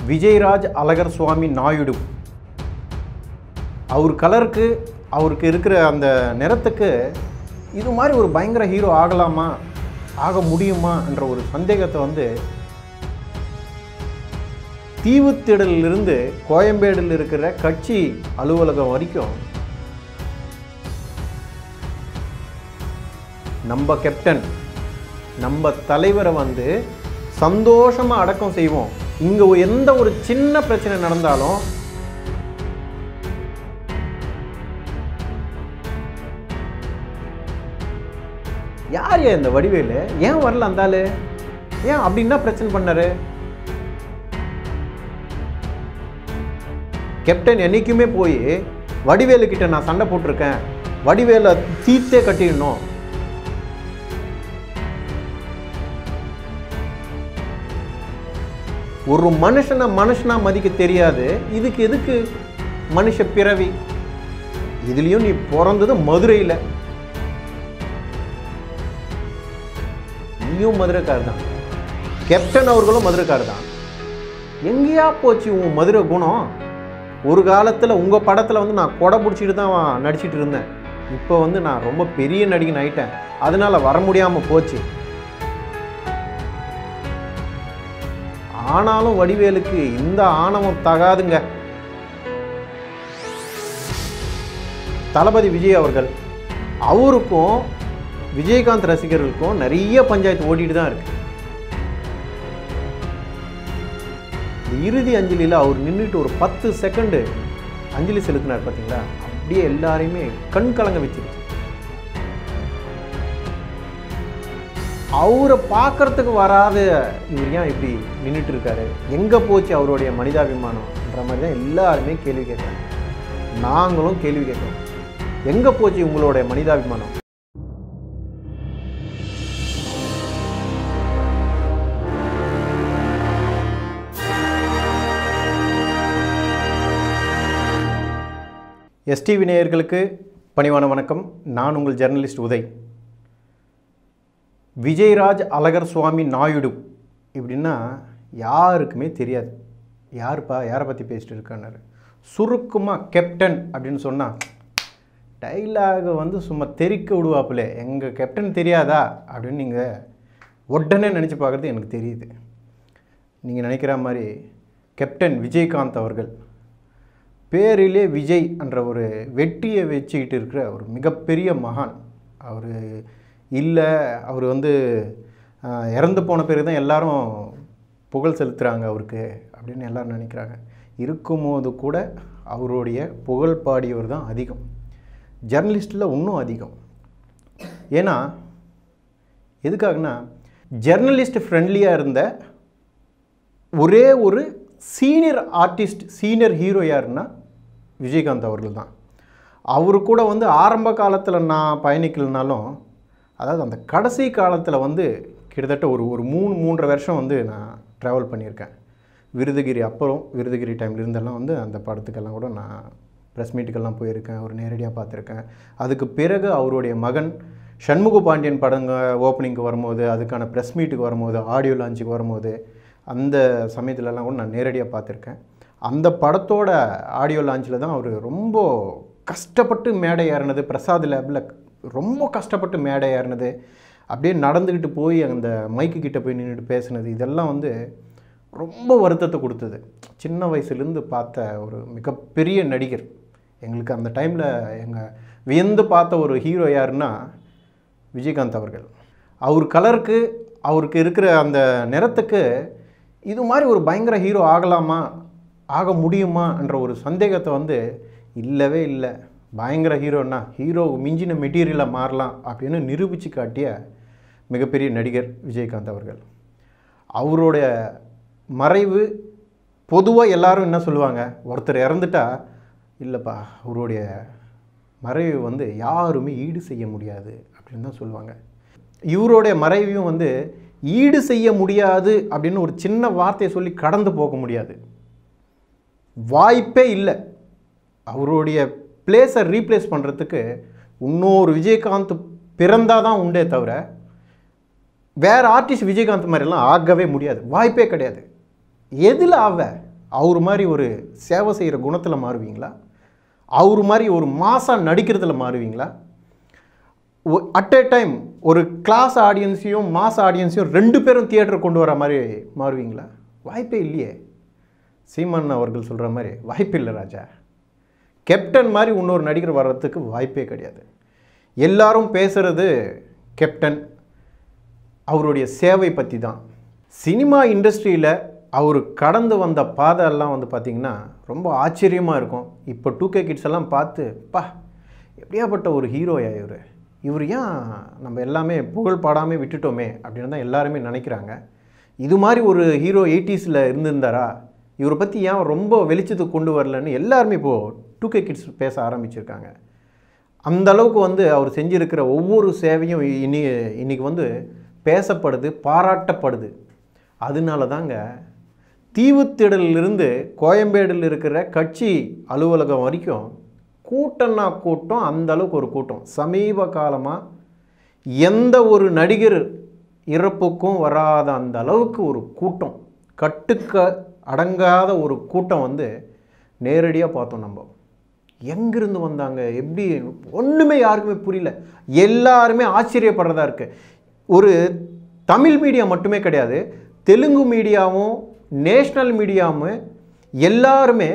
விஜயராஜ் அழகர் சுவாமி நாயுடு அவர் கலருக்கு அவருக்கு இருக்கிற அந்த நிறத்துக்கு இது மாதிரி ஒரு பயங்கர ஹீரோ ஆகலாமா ஆக முடியுமா என்ற ஒரு சந்தேகத்தை வந்து தீவுத்திடலிலிருந்து கோயம்பேடில் இருக்கிற கட்சி அலுவலகம் வரைக்கும் நம்ம கேப்டன் நம்ம தலைவரை வந்து சந்தோஷமாக அடக்கம் செய்வோம். இங்கே எந்த ஒரு சின்ன பிரச்சனை நடந்தாலும் யார் இந்த வடிவேலு ஏன் வரல அந்த ஆளு ஏன் அப்படின்னா பிரச்சனை பண்ணாரு? கேப்டன் என்னைக்குமே போய் வடிவேலு கிட்ட நான் சண்டை போட்டிருக்கேன், வடிவேலை தீர்த்தே கட்டிடணும். ஒரு மனுஷனா மதிக்க தெரியாது. இதுக்கு எதுக்கு மனுஷ பிறவி? இதுலயும் நீ பிறந்தது மதுரையில், நீயும் மதுரைக்கார் தான், கேப்டன் அவர்களும் மதுரைக்கார் தான். எங்கேயா போச்சு உன் மதுரை குணம்? ஒரு காலத்தில் உங்கள் படத்தில் வந்து நான் கொடை பிடிச்சிட்டு தான் நடிச்சிட்டு இருந்தேன். இப்போ வந்து நான் ரொம்ப பெரிய நடிகன் ஆயிட்டேன், அதனால வர முடியாமல் போச்சு. ஆனாலும் வடிவேலுக்கு இந்த ஆணவம் தகாதுங்க. தளபதி விஜய் அவர்கள் அவருக்கும் விஜயகாந்த் ரசிகர்களுக்கும் நிறைய பஞ்சாயத்து ஓடிட்டு தான் இருக்கு. இறுதி அஞ்சலியில் அவர் நின்றுட்டு ஒரு 10 செகண்டு அஞ்சலி செலுத்தினார் பார்த்தீங்களா, அப்படியே எல்லாரையுமே கண் கலங்க வச்சிருச்சு. அவரை பார்க்கறதுக்கு வராத இவர் ஏன் இப்படி நின்றுட்டு இருக்காரு, எங்கே போச்சு அவருடைய மனிதாபிமானம்ன்ற மாதிரி தான் எல்லாருமே கேள்வி கேட்குறாங்க. நாங்களும் கேள்வி கேட்குறோம், எங்கே போச்சு உங்களுடைய மனிதாபிமானம்? எஸ்டிவி நேயர்களுக்கு பணிவான வணக்கம். நான் உங்கள் ஜெர்னலிஸ்ட் உதய். விஜயராஜ் அழகர் சுவாமி நாயுடு இப்படின்னா யாருக்குமே தெரியாது. யாருப்பா யாரை பற்றி பேசிட்டு இருக்காரு? சுருக்கமாக கேப்டன் அப்படின்னு சொன்னால் டைலாகை வந்து சும்மா தெறிக்க விடுவாப்புலே. எங்கள் கேப்டன் தெரியாதா அப்படின்னு நீங்கள் உடனே நினச்சி பார்க்குறது எனக்கு தெரியுது. நீங்கள் நினைக்கிற மாதிரி கேப்டன் விஜயகாந்த் அவர்கள் பேரிலே விஜய் என்ற ஒரு வெற்றியை வச்சுக்கிட்டு இருக்கிற ஒரு மிகப்பெரிய மகான். அவர் இல்லை, அவர் வந்து இறந்து போன பிறகு தான் எல்லாரும் புகழ் செலுத்துகிறாங்க அவருக்கு அப்படின்னு எல்லோரும் நினைக்கிறாங்க. இருக்கும்போது கூட அவருடைய புகழ் பாடியவர் தான் அதிகம், ஜர்னலிஸ்டில் இன்னும் அதிகம். ஏன்னா எதுக்காகனா ஜர்னலிஸ்ட் ஃப்ரெண்ட்லியாக இருந்த ஒரே ஒரு சீனியர் ஆர்டிஸ்ட், சீனியர் ஹீரோ யாருன்னா விஜயகாந்த் அவர்கள் தான். அவரு கூட வந்து ஆரம்ப காலத்தில் நான் பயணிக்கலனாலும், அதாவது அந்த கடைசி காலத்தில் வந்து கிட்டத்தட்ட ஒரு 3-3.5 வருஷம் வந்து நான் ட்ராவல் பண்ணியிருக்கேன். விருதுகிரி அப்புறம் விருதுகிரி டைமில் இருந்தெல்லாம் வந்து அந்த படத்துக்கெல்லாம் கூட நான் ப்ரெஸ் மீட்டுக்கெல்லாம் போயிருக்கேன், ஒரு நேரடியாக பார்த்துருக்கேன். அதுக்கு பிறகு அவருடைய மகன் சண்முக பாண்டியன் படங்க ஓப்பனிங்க்கு வரும்போது, அதுக்கான ப்ரெஸ் மீட்டுக்கு வரும்போது, ஆடியோ லான்ச்சுக்கு வரும்போது, அந்த சமயத்துலலாம் கூட நான் நேரடியாக பார்த்துருக்கேன். அந்த படத்தோட ஆடியோ லான்ச்சில் தான் அவர் ரொம்ப கஷ்டப்பட்டு மேடை ஏறினது, பிரசாத் லேபில் ரொம்ப கஷ்டப்பட்டு மேடை ஏறினது, அப்படியே நடந்துக்கிட்டு போய் அந்த மைக்கு கிட்டே போய் நின்றுட்டு பேசுனது, இதெல்லாம் வந்து ரொம்ப வருத்தத்தை கொடுத்தது. சின்ன வயசுலேருந்து பார்த்த ஒரு மிகப்பெரிய நடிகர். எங்களுக்கு அந்த டைமில் எங்கள் வியந்து பார்த்த ஒரு ஹீரோ யாருன்னா விஜயகாந்த் அவர்கள். அவர் கலருக்கு அவருக்கு இருக்கிற அந்த நிறத்துக்கு இது மாதிரி ஒரு பயங்கர ஹீரோ ஆகலாமா ஆக முடியுமா என்ற ஒரு சந்தேகத்தை வந்து இல்லவே இல்லை. பயங்கர ஹீரோன்னா ஹீரோ மிஞ்சின மெட்டீரியலாக மாறலாம் அப்படின்னு நிரூபித்து காட்டிய மிகப்பெரிய நடிகர் விஜயகாந்த் அவர்கள். அவருடைய மறைவு பொதுவாக எல்லாரும் என்ன சொல்லுவாங்க, ஒருத்தர் இறந்துட்டா இல்லைப்பா அவருடைய மறைவு வந்து யாருமே ஈடு செய்ய முடியாது அப்படின்னு தான் சொல்லுவாங்க. இவருடைய மறைவையும் வந்து ஈடு செய்ய முடியாது அப்படின்னு ஒரு சின்ன வார்த்தையை சொல்லி கடந்து போக முடியாது, வாய்ப்பே இல்லை. அவருடைய பிளேஸை ரீப்ளேஸ் பண்ணுறதுக்கு இன்னொரு விஜயகாந்த் பிறந்தால் தான் உண்டே தவிர வேறு ஆர்டிஸ்ட் விஜயகாந்த் மாதிரிலாம் ஆகவே முடியாது, வாய்ப்பே கிடையாது. எதில் ஆவ அவர் மாதிரி ஒரு சேவை செய்கிற குணத்தில் மாறுவீங்களா? அவர் மாதிரி ஒரு மாசாக நடிக்கிறதுல மாறுவீங்களா? அட் ஏ டைம் ஒரு கிளாஸ் ஆடியன்ஸையும் மாஸ் ஆடியன்ஸையும் 2 பேரும் தியேட்டர் கொண்டு வர மாதிரி மாறுவீங்களா? வாய்ப்பே இல்லையே. சீமான் அவர்கள் சொல்கிற மாதிரி வாய்ப்பு இல்லை ராஜா. கேப்டன் மாதிரி இன்னொரு நடிகர் வர்றதுக்கு வாய்ப்பே கிடையாது. எல்லாரும் பேசுகிறது கேப்டன் அவருடைய சேவை பற்றி தான். சினிமா இண்டஸ்ட்ரியில் அவர் கடந்து வந்த பாதையெல்லாம் வந்து பார்த்திங்கன்னா ரொம்ப ஆச்சரியமாக இருக்கும். இப்போ 2K கிட்ஸ் எல்லாம் பார்த்து எப்படியாப்பட்ட ஒரு ஹீரோயா இவர் ஏன் நம்ம எல்லாமே புகழ் பாடாமல் விட்டுட்டோமே அப்படின்னு தான் எல்லாருமே நினைக்கிறாங்க. இது மாதிரி ஒரு ஹீரோ 80s இருந்திருந்தாரா, இவரை பற்றி ஏன் ரொம்ப வெளிச்சத்துக்கு கொண்டு வரலன்னு எல்லாருமே இப்போது 2K கிட்ஸ் பேச ஆரம்பிச்சிருக்காங்க. அந்த அளவுக்கு வந்து அவர் செஞ்சுருக்கிற ஒவ்வொரு சேவையும் இன்றைக்கி வந்து பேசப்படுது, பாராட்டப்படுது. அதனால தாங்க தீவுத்திடலிருந்து கோயம்பேடில் இருக்கிற கட்சி அலுவலகம் வரைக்கும் கூட்டம்னா கூட்டம், அந்த அளவுக்கு ஒரு கூட்டம். சமீப காலமாக எந்த ஒரு நடிகர் இறப்புக்கும் வராத அந்த அளவுக்கு ஒரு கூட்டம், கட்டுக்க அடங்காத ஒரு கூட்டம் வந்து நேரடியாக பார்த்தோம். நம்ம எங்கிருந்து வந்தாங்க, எப்படி, ஒன்றுமே யாருக்குமே புரியல. எல்லாருமே ஆச்சரியப்படுறதா இருக்குது. ஒரு தமிழ் மீடியா மட்டுமே கிடையாது, தெலுங்கு மீடியாவும் நேஷ்னல் மீடியாவும் எல்லாருமே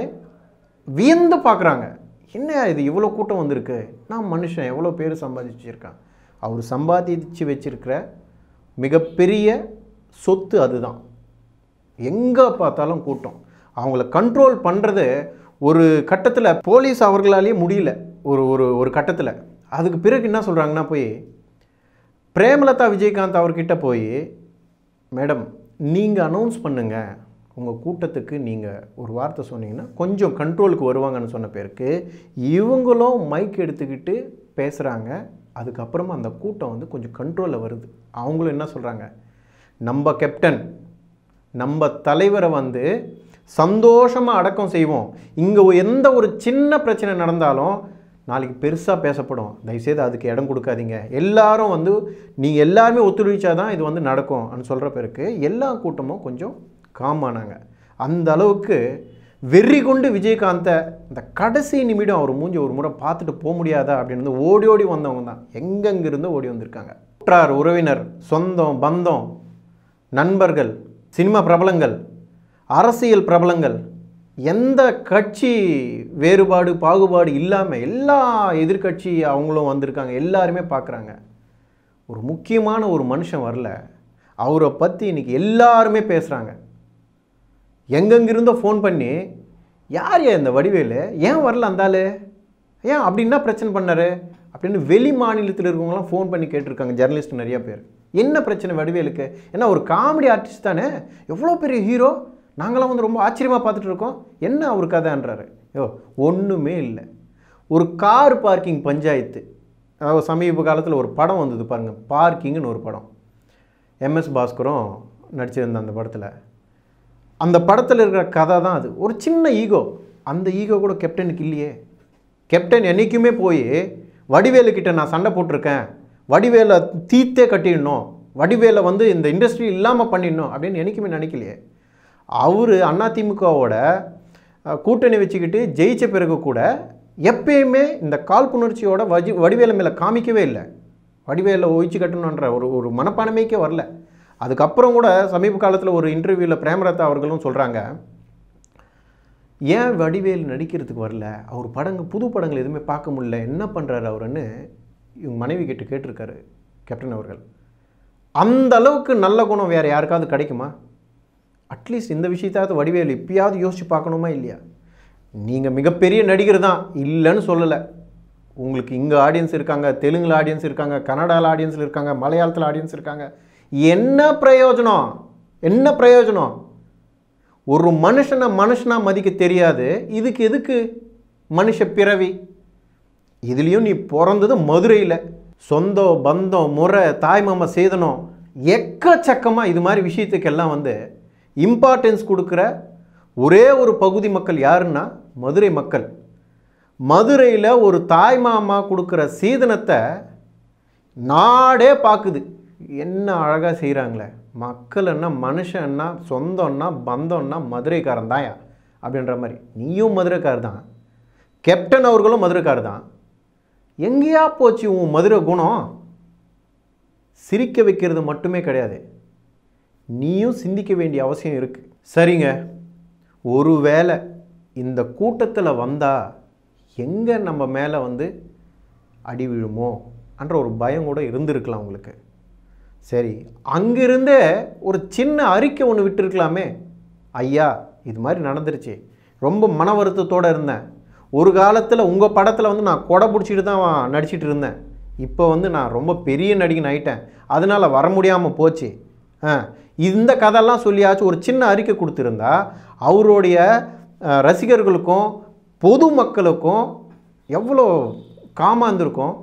வியந்து பார்க்குறாங்க. என்ன இது இவ்வளோ கூட்டம் வந்திருக்கு, நான் மனுஷன் எவ்வளோ பேர் சம்பாதிச்சிருக்கான். அவர் சம்பாதிச்சு வச்சிருக்கிற மிகப்பெரிய சொத்து அதுதான். எங்கே பார்த்தாலும் கூட்டம். அவங்கள கண்ட்ரோல் பண்ணுறது ஒரு கட்டத்தில் போலீஸ் அவர்களாலேயே முடியல. ஒரு கட்டத்தில் அதுக்கு பிறகு என்ன சொல்கிறாங்கன்னா, போய் பிரேமலதா விஜயகாந்த் அவர்கிட்ட போய், மேடம் நீங்கள் அனௌன்ஸ் பண்ணுங்கள், உங்கள் கூட்டத்துக்கு நீங்கள் ஒரு வார்த்தை சொன்னீங்கன்னா கொஞ்சம் கண்ட்ரோலுக்கு வருவாங்கன்னு சொன்ன பேருக்கு இவங்களும் மைக் எடுத்துக்கிட்டு பேசுகிறாங்க. அதுக்கப்புறமா அந்த கூட்டம் வந்து கொஞ்சம் கண்ட்ரோலில் வருது. அவங்களும் என்ன சொல்கிறாங்க, நம்ம கேப்டன் நம்ம தலைவரை வந்து சந்தோஷமாக அடக்கம் செய்வோம், இங்கே எந்த ஒரு சின்ன பிரச்சனை நடந்தாலும் நாளைக்கு பெருசாக பேசப்படும், தயவுசெய்து அதுக்கு இடம் கொடுக்காதீங்க, எல்லாரும் வந்து நீங்கள் எல்லாருமே ஒத்துழைச்சா தான் இது வந்து நடக்கும் அப்படின்னு சொல்கிற பிறகு எல்லா கூட்டமும் கொஞ்சம் காமானாங்க. அந்த அளவுக்கு வெறி கொண்டு விஜயகாந்தை இந்த கடைசி நிமிடம் அவர் மூஞ்சி ஒரு முறை பார்த்துட்டு போக முடியாதா அப்படின்னு ஓடி ஓடி வந்தவங்க தான் எங்கெங்கிருந்தோ ஓடி வந்திருக்காங்க. உற்றார் உறவினர், சொந்தம் பந்தம், நண்பர்கள், சினிமா பிரபலங்கள், அரசியல் பிரபலங்கள், எந்த கட்சி வேறுபாடு பாகுபாடு இல்லாமல் எல்லா எதிர்கட்சி அவங்களும் வந்திருக்காங்க. எல்லாருமே பார்க்குறாங்க. ஒரு முக்கியமான ஒரு மனுஷன் வரல, அவரை பற்றி இன்றைக்கி எல்லாருமே பேசுகிறாங்க. எங்கெங்கிருந்தோ ஃபோன் பண்ணி, யார் இந்த வடிவேலு ஏன் வரல, அந்தாலே ஏன் அப்படின்னா பிரச்சனை பண்ணார் அப்படின்னு வெளி மாநிலத்தில் இருக்கவங்களாம் ஃபோன் பண்ணி கேட்டிருக்காங்க. ஜெர்னலிஸ்ட் நிறையா பேர், என்ன பிரச்சனை வடிவேலுக்கு, ஏன்னா ஒரு காமெடி ஆர்டிஸ்ட் தானே, எவ்வளோ பெரிய ஹீரோ, நாங்களாம் வந்து ரொம்ப ஆச்சரியமாக பார்த்துட்டு இருக்கோம், என்ன அவர் கதைன்றாரு. ஒன்றுமே இல்லை. ஒரு கார் பார்க்கிங் பஞ்சாயத்து, அதாவது சமீப காலத்தில் ஒரு படம் வந்தது பாருங்கள், பார்க்கிங்னு ஒரு படம், MS பாஸ்கரும் நடிச்சிருந்த அந்த படத்தில். அந்த படத்தில் இருக்கிற கதை தான் அது. ஒரு சின்ன ஈகோ, அந்த ஈகோ கூட கேப்டனுக்கு இல்லையே. கேப்டன் என்றைக்குமே போய் வடிவேலுக்கிட்ட நான் சண்டை போட்டிருக்கேன், வடிவேலை தீத்தே கட்டிடணும், வடிவேலை வந்து இந்த இண்டஸ்ட்ரி இல்லாமல் பண்ணிடணும் அப்படின்னு என்றைக்குமே நினைக்கலையே. அவர் அதிமுகவோட கூட்டணி வச்சுக்கிட்டு ஜெயித்த பிறகு கூட எப்பயுமே இந்த காழ்ப்புணர்ச்சியோட வடிவேலை மேலே காமிக்கவே இல்லை. வடிவேலை ஒழிச்சு கட்டணுன்ற ஒரு மனப்பான்மைக்கே வரல. அதுக்கப்புறம் கூட சமீப காலத்தில் ஒரு இன்டர்வியூவில் பிரேமலதா அவர்களும் சொல்கிறாங்க, ஏன் வடிவேல் நடிக்கிறதுக்கு வரல, அவர் புது படங்கள் எதுவுமே பார்க்க முடியல, என்ன பண்ணுறாரு அவருன்னு இவங்க மனைவி கிட்ட கேட்டிருக்காரு கேப்டன் அவர்கள். அந்த அளவுக்கு நல்ல குணம் வேறு யாருக்காவது கிடைக்குமா? அட்லீஸ்ட் இந்த விஷயத்தாவது வடிவேல் இப்பயாவது யோசிச்சு பார்க்கணுமா இல்லையா? நீங்கள் மிகப்பெரிய நடிகர் தான், இல்லைன்னு சொல்லலை. உங்களுக்கு இங்கே ஆடியன்ஸ் இருக்காங்க, தெலுங்கில் ஆடியன்ஸ் இருக்காங்க, கன்னடாவில் ஆடியன்ஸில் இருக்காங்க, மலையாளத்தில் ஆடியன்ஸ் இருக்காங்க. என்ன பிரயோஜனம், என்ன பிரயோஜனம்? ஒரு மனுஷனாக மதிக்க தெரியாது, இதுக்கு எதுக்கு மனுஷ பிறவி? இதுலேயும் நீ பிறந்தது மதுரையில், சொந்தம் பந்தம் முறை தாய்மாமா சேதனம் எக்கச்சக்கமாக இது மாதிரி விஷயத்துக்கெல்லாம் வந்து இம்பார்ட்டன்ஸ் கொடுக்குற ஒரே ஒரு பகுதி மக்கள் யாருன்னா மதுரை மக்கள். மதுரையில் ஒரு தாய்மாமா கொடுக்குற சீதனத்தை நாடே பார்க்குது. என்ன அழகாக செய்கிறாங்களே. மக்கள்னா மனுஷன்னா சொந்தம்னா பந்தம்னா மதுரைக்காரன் தாயா அப்படின்ற மாதிரி. நீயும் மதுரைக்கார் தான், கேப்டன் அவர்களும் மதுரைக்கார் தான். எங்கேயா போச்சு உன் மதுரை குணம்? சிரிக்க வைக்கிறது மட்டுமே கிடையாது, நீயும் சிந்திக்க வேண்டிய அவசியம் இருக்குது. சரிங்க, ஒருவேளை இந்த கூட்டத்தில் வந்தால் எங்கே நம்ம மேலே வந்து அடி விழுமோ என்ற ஒரு பயம் கூட இருந்திருக்கலாம் உங்களுக்கு. சரி, அங்கிருந்தே ஒரு சின்ன அறிக்கை ஒன்று விட்டுருக்கலாமே, ஐயா இது மாதிரி நடந்துருச்சு, ரொம்ப மன வருத்தத்தோடு இருந்தேன், ஒரு காலத்தில் உங்கள் படத்தில் வந்து நான் கொடை பிடிச்சிட்டு தான் நடிச்சிட்டு இருந்தேன், இப்போ வந்து நான் ரொம்ப பெரிய நடிகன் ஆகிட்டேன், அதனால் வர முடியாமல் போச்சு, இந்த கதையெல்லாம் சொல்லியாச்சும் ஒரு சின்ன அறிக்கை கொடுத்துருந்தா அவருடைய ரசிகர்களுக்கும் பொதுமக்களுக்கும் எவ்வளோ காமாக இருந்திருக்கும்,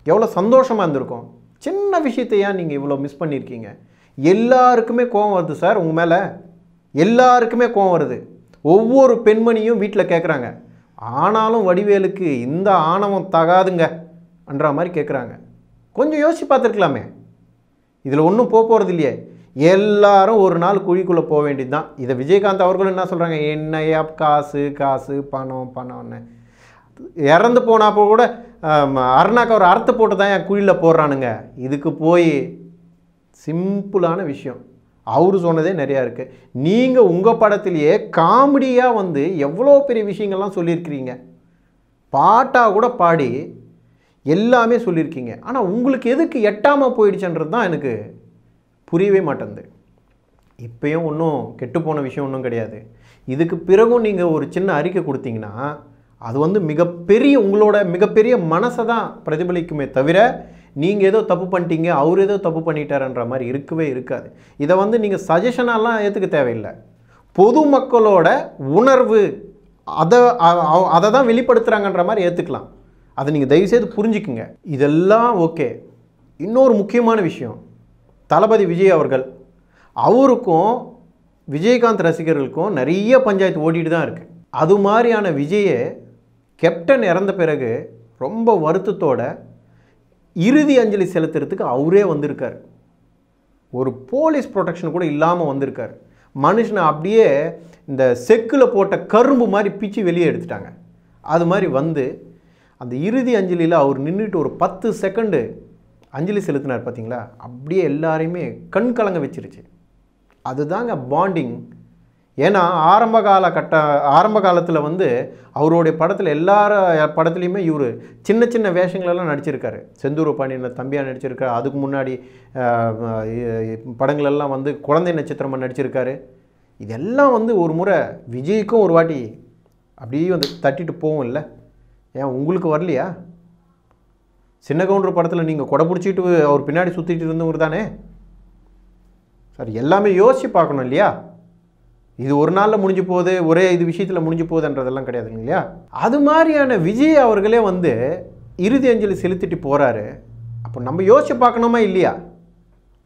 எவ்வளோ சந்தோஷமாக இருந்திருக்கும். சின்ன விஷயத்தையா நீங்கள் இவ்வளோ மிஸ் பண்ணியிருக்கீங்க? எல்லாருக்குமே கோவம் வருது சார் உங்கள் மேலே, எல்லாருக்குமே கோவம் வருது. ஒவ்வொரு பெண்மணியும் வீட்டில் கேட்குறாங்க, ஆனாலும் வடிவேலுக்கு இந்த ஆணவம் தகாதுங்க என்ற மாதிரி கேட்குறாங்க. கொஞ்சம் யோசித்து பார்த்துருக்கலாமே. இதில் ஒன்றும் போகிறது இல்லையே, எல்லாரும் ஒரு நாள் குழிக்குள்ளே போக வேண்டியது தான். இதை விஜயகாந்த் அவர்களும் என்ன சொல்கிறாங்க, என்னையா காசு காசு பணம் பணம்னு. இறந்து போனப்போ கூட அருணாக்கு ஒரு அர்த்தம் போட்டு தான் என் குழியில் போடுறானுங்க. இதுக்கு போய் சிம்பிளான விஷயம் அவரு சொன்னதே நிறையா இருக்குது. நீங்கள் உங்கள் படத்திலேயே காமெடியாக வந்து எவ்வளோ பெரிய விஷயங்கள்லாம் சொல்லியிருக்கிறீங்க, பாட்டாக கூட பாடி எல்லாமே சொல்லியிருக்கீங்க. ஆனால் உங்களுக்கு எதுக்கு எட்டாமல் போயிடுச்சுன்றது தான் எனக்கு புரியவே மாட்டேங்குது. இப்போயும் ஒன்றும் கெட்டுப்போன விஷயம் ஒன்றும் கிடையாது. இதுக்கு பிறகும் நீங்கள் ஒரு சின்ன அறிக்கை கொடுத்தீங்கன்னா அது வந்து மிகப்பெரிய உங்களோட மிகப்பெரிய மனசை தான் பிரதிபலிக்குமே தவிர நீங்கள் ஏதோ தப்பு பண்ணிட்டீங்க அவர் ஏதோ தப்பு பண்ணிட்டாருன்ற மாதிரி இருக்கவே இருக்காது. இதை வந்து நீங்கள் சஜஷனெல்லாம் ஏற்றுக்க தேவையில்லை. பொதுமக்களோட உணர்வு அதை தான் வெளிப்படுத்துகிறாங்கன்ற மாதிரி ஏற்றுக்கலாம். அதை நீங்கள் தயவுசெய்து புரிஞ்சுக்குங்க. இதெல்லாம் ஓகே. இன்னொரு முக்கியமான விஷயம், தளபதி விஜய் அவர்கள், அவருக்கும் விஜயகாந்த் ரசிகர்களுக்கும் நிறைய பஞ்சாயத்து ஓடிட்டு தான் இருக்குது. அது மாதிரியான விஜயை கேப்டன் இறந்த பிறகு ரொம்ப வருத்தத்தோட இறுதி அஞ்சலி செலுத்துறதுக்கு அவரே வந்திருக்கார். ஒரு போலீஸ் ப்ரொடெக்ஷன் கூட இல்லாமல் வந்திருக்கார். மனுஷனை அப்படியே இந்த செக்கில் போட்ட கரும்பு மாதிரி பிச்சு வெளியே எடுத்துட்டாங்க. அது மாதிரி வந்து அந்த இறுதி அஞ்சலியில் அவர் நின்றுட்டு ஒரு 10 செகண்டு அஞ்சலி செலுத்தினார் பார்த்தீங்களா, அப்படியே எல்லாரையுமே கண் கலங்க வச்சிருச்சு. அதுதாங்க பாண்டிங். ஏன்னா ஆரம்ப காலத்தில் வந்து அவருடைய படத்தில் எல்லார படத்துலையுமே இவர் சின்ன சின்ன வேஷங்களெல்லாம் நடிச்சிருக்காரு. செந்தூர பாண்டியன் தம்பியாக நடிச்சிருக்காரு. அதுக்கு முன்னாடி படங்களெல்லாம் வந்து குழந்தை நட்சத்திரமாக நடிச்சிருக்காரு. இதெல்லாம் வந்து ஒரு முறை விஜய்க்கும் ஒரு வாட்டி அப்படியே வந்து தட்டிட்டு போகும் இல்லை? ஏன் உங்களுக்கு வரலையா? சின்ன கவுண்டர் படத்தில் நீங்கள் கொடை பிடிச்சிட்டு அவர் பின்னாடி சுற்றிட்டு இருந்தவங்க தானே சார். எல்லாமே யோசித்து பார்க்கணும் இல்லையா? இது ஒரு நாளில் முடிஞ்சு போகுது, ஒரே இது விஷயத்தில் முடிஞ்சு போகுதுன்றதெல்லாம் கிடையாது இல்லையா? அது மாதிரியான விஜய் அவர்களே வந்து இறுதி அஞ்சலி செலுத்திட்டு போகிறாரு. அப்போ நம்ம யோசிச்சு பார்க்கணுமா இல்லையா?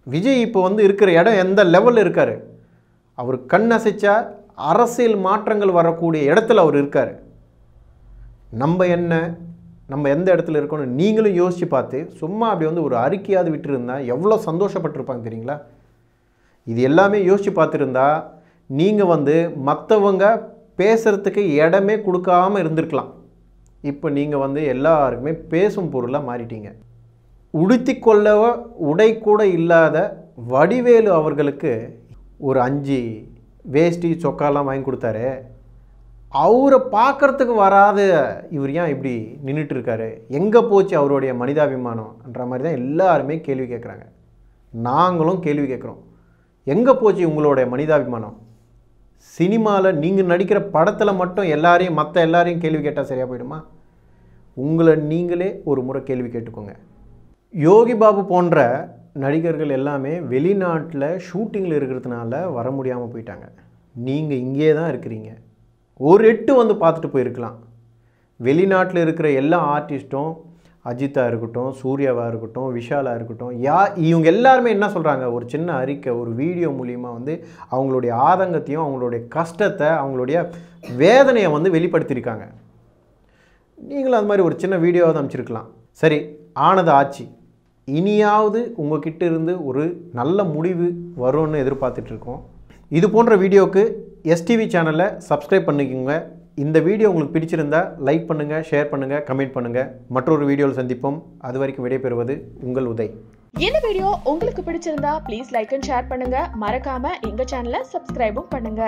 விஜய் இப்போ வந்து இருக்கிற இடம் எந்த லெவலில் இருக்கார்? அவர் கண் அசைச்சா அரசியல் மாற்றங்கள் வரக்கூடிய இடத்துல அவர் இருக்கார். நம்ம எந்த இடத்துல இருக்கோன்னு நீங்களும் யோசித்து பார்த்து சும்மா அப்படி வந்து ஒரு அறிக்கையாவது விட்டுருந்தா எவ்வளோ சந்தோஷப்பட்டிருப்பாங்க தெரியுங்களா? இது எல்லாமே யோசித்து பார்த்துருந்தா நீங்கள் வந்து மற்றவங்க பேசுகிறதுக்கு இடமே கொடுக்காமல் இருந்திருக்கலாம். இப்போ நீங்கள் வந்து எல்லாருக்குமே பேசும் பொருளாக மாறிட்டீங்க. உடுத்தி கொள்ளவ உடை கூட இல்லாத வடிவேலு அவர்களுக்கு ஒரு 5 வேஷ்டி சொக்காலாம் வாங்கி கொடுத்தாரு. அவரை பார்க்குறதுக்கு வராத இவர் ஏன் இப்படி நின்றுட்டுருக்காரு? எங்கே போச்சு அவருடைய மனிதாபிமானம்ன்ற மாதிரி தான் எல்லாருமே கேள்வி கேட்குறாங்க. நாங்களும் கேள்வி கேட்குறோம், எங்கே போச்சு உங்களுடைய மனிதாபிமானம்? சினிமாவில் நீங்கள் நடிக்கிற படத்தில் மட்டும் மற்ற எல்லாரையும் கேள்வி கேட்டால் சரியாக போயிடுமா? உங்களை நீங்களே ஒரு முறை கேள்வி கேட்டுக்கோங்க. யோகி பாபு போன்ற நடிகர்கள் எல்லாமே வெளிநாட்டில் ஷூட்டிங்கில் இருக்கிறதுனால வர முடியாமல் போயிட்டாங்க. நீங்கள் இங்கே தான் இருக்கிறீங்க. ஒரு எட்டு வந்து பார்த்துட்டு போயிருக்கலாம். வெளிநாட்டில் இருக்கிற எல்லா ஆர்டிஸ்ட்டும், அஜித்தாக இருக்கட்டும், சூர்யாவாக இருக்கட்டும், விஷாலாக இருக்கட்டும், இவங்க எல்லாருமே என்ன சொல்கிறாங்க? ஒரு சின்ன அறிக்கை, ஒரு வீடியோ மூலிமா வந்து அவங்களுடைய ஆதங்கத்தையும் அவங்களுடைய கஷ்டத்தை அவங்களுடைய வேதனையை வந்து வெளிப்படுத்தியிருக்காங்க. நீங்களும் அது மாதிரி ஒரு சின்ன வீடியோவாக அமைச்சிருக்கலாம். சரி, ஆனது ஆச்சு. இனியாவது உங்ககிட்ட இருந்து ஒரு நல்ல முடிவு வரும்னு எதிர்பார்த்துட்ருக்கோம். இது போன்ற வீடியோவுக்கு எஸ்டிவி சேனலை சப்ஸ்கிரைப் பண்ணிக்கோங்க. இந்த வீடியோ உங்களுக்கு பிடிச்சிருந்தா லைக் பண்ணுங்கள், ஷேர் பண்ணுங்கள், கமெண்ட் பண்ணுங்கள். மற்றொரு வீடியோவில் சந்திப்போம். அது வரைக்கும் விடைபெறுவது உங்கள் உதய். இந்த வீடியோ உங்களுக்கு பிடிச்சிருந்தா ப்ளீஸ் லைக் அண்ட் ஷேர் பண்ணுங்க. மறக்காம எங்க சேனலை சப்ஸ்கிரைபும் பண்ணுங்க.